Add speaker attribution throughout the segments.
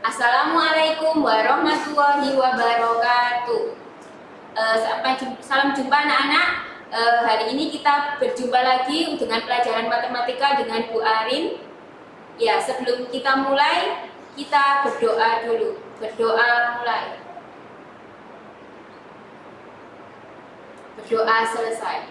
Speaker 1: Assalamualaikum warahmatullahi wabarakatuh. Salam jumpa anak-anak. Hari ini kita berjumpa lagi dengan pelajaran matematika dengan Bu Arin. Ya, sebelum kita mulai, kita berdoa dulu. Berdoa mulai. Berdoa selesai.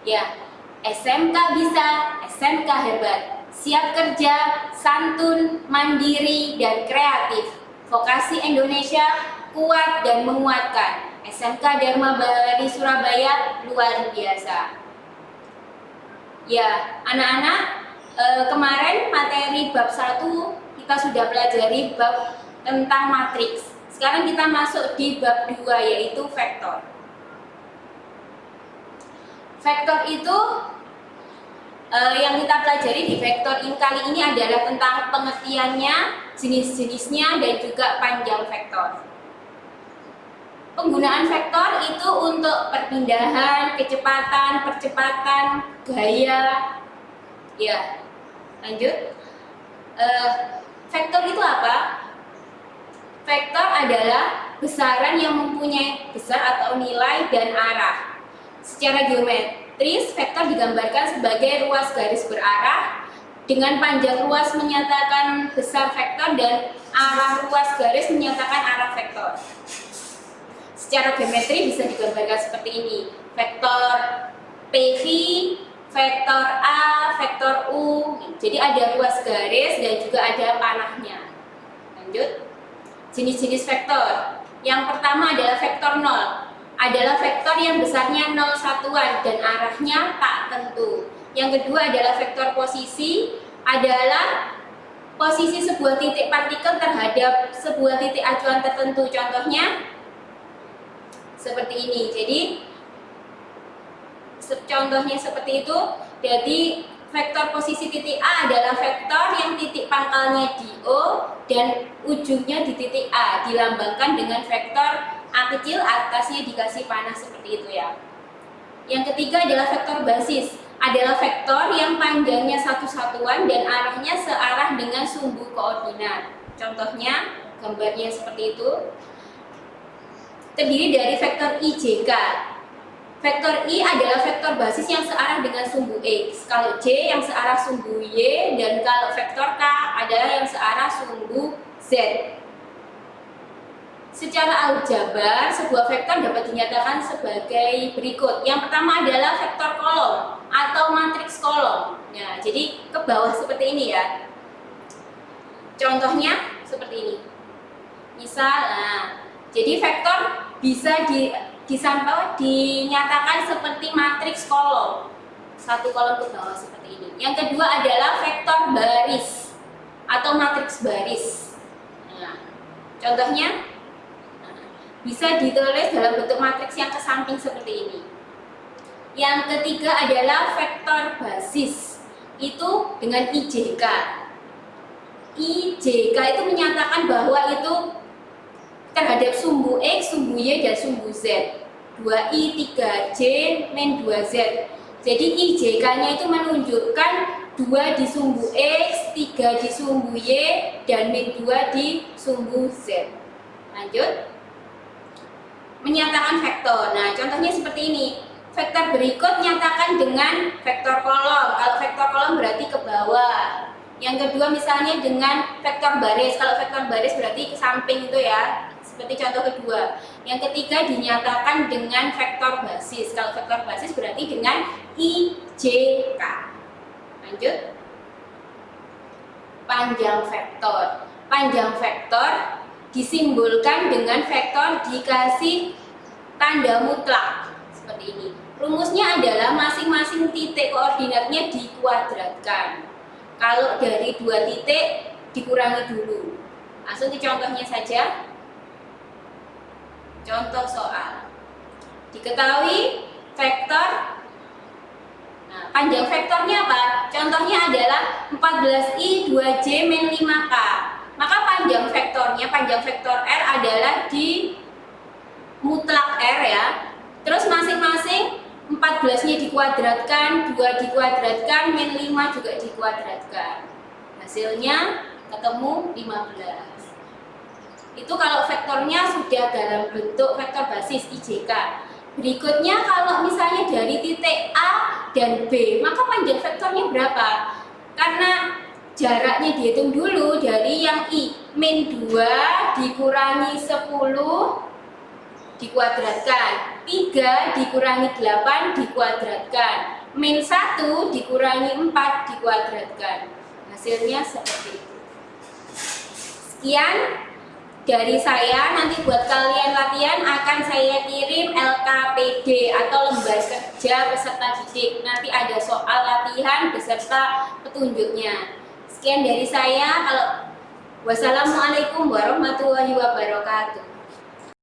Speaker 1: Ya, SMK bisa, SMK hebat. Siap kerja, santun, mandiri, dan kreatif. Vokasi Indonesia kuat dan menguatkan. SMK Dharma Bahari Surabaya luar biasa. Ya, anak-anak, kemarin materi bab 1 kita sudah pelajari bab tentang matriks. Sekarang kita masuk di bab 2 yaitu vektor. Vektor itu yang kita pelajari di vektor kali ini adalah tentang pengertiannya, jenis-jenisnya, dan juga panjang vektor. Penggunaan vektor itu untuk perpindahan, kecepatan, percepatan, gaya. Ya, lanjut. Vektor itu apa? Vektor adalah besaran yang mempunyai besar atau nilai dan arah. Secara geometris, vektor digambarkan sebagai ruas garis berarah dengan panjang ruas menyatakan besar vektor dan arah ruas garis menyatakan arah vektor. Secara geometri bisa digambarkan seperti ini: vektor PV, vektor A, vektor U. Jadi ada ruas garis dan juga ada panahnya. Lanjut. Jenis-jenis vektor. Yang pertama adalah vektor 0. Adalah vektor yang besarnya 0 satuan dan arahnya tak tentu. Yang kedua adalah vektor posisi, adalah posisi sebuah titik partikel terhadap sebuah titik acuan tertentu. Contohnya seperti ini. Jadi contohnya seperti itu. Jadi vektor posisi titik A adalah vektor yang titik pangkalnya di O dan ujungnya di titik A, dilambangkan dengan vektor A kecil, atasnya dikasih panah seperti itu ya. Yang ketiga adalah vektor basis. Adalah vektor yang panjangnya satu satuan dan arahnya searah dengan sumbu koordinat. Contohnya gambarnya seperti itu. Terdiri dari vektor IJK. Vektor I adalah vektor basis yang searah dengan sumbu X. Kalau J yang searah sumbu Y, dan kalau vektor K adalah yang searah sumbu Z. Secara aljabar, sebuah vektor dapat dinyatakan sebagai berikut. Yang pertama adalah vektor kolom atau matriks kolom. Ya, jadi ke bawah seperti ini ya. Contohnya seperti ini. Misal, jadi vektor bisa dinyatakan seperti matriks kolom. Satu kolom ke bawah seperti ini. Yang kedua adalah vektor baris atau matriks baris. Nah, contohnya bisa ditulis dalam bentuk matriks yang ke samping seperti ini. Yang ketiga adalah vektor basis, itu dengan IJK. IJK itu menyatakan bahwa itu terhadap sumbu X, sumbu Y, dan sumbu Z. 2I, 3J, min 2Z. Jadi IJK-nya itu menunjukkan 2 di sumbu X, 3 di sumbu Y, dan min 2 di sumbu Z. Lanjut. Menyatakan vektor. Nah, contohnya seperti ini. Vektor berikut nyatakan dengan vektor kolom. Kalau vektor kolom berarti ke bawah. Yang kedua misalnya dengan vektor baris. Kalau vektor baris berarti ke samping itu ya. Seperti contoh kedua. Yang ketiga dinyatakan dengan vektor basis. Kalau vektor basis berarti dengan IJK. Lanjut. Panjang vektor. Panjang vektor disimbolkan dengan vektor dikasih tanda mutlak seperti ini. Rumusnya adalah masing-masing titik koordinatnya dikuadratkan. Kalau dari 2 titik dikurangi dulu. Langsung ke contohnya saja. Contoh soal. Diketahui vektor. Nah, panjang vektornya apa? Contohnya adalah 14I 2J min 5K. Maka panjang vektornya, panjang vektor R adalah di mutlak R ya. Terus masing-masing 14-nya dikuadratkan, 2 dikuadratkan, min 5 juga dikuadratkan. Hasilnya ketemu 15. Itu kalau vektornya sudah dalam bentuk vektor basis IJK. Berikutnya kalau misalnya dari titik A dan B, maka panjang vektornya berapa? Karena jaraknya dihitung dulu dari yang I, min 2 dikurangi 10 dikuadratkan, 3 dikurangi 8 dikuadratkan, min 1 dikurangi 4 dikuadratkan. Hasilnya seperti itu. Sekian dari saya, nanti buat kalian latihan akan saya kirim LKPD atau lembar kerja peserta didik. Nanti ada soal latihan beserta petunjuknya. Sekian dari saya. Wassalamualaikum warahmatullahi wabarakatuh.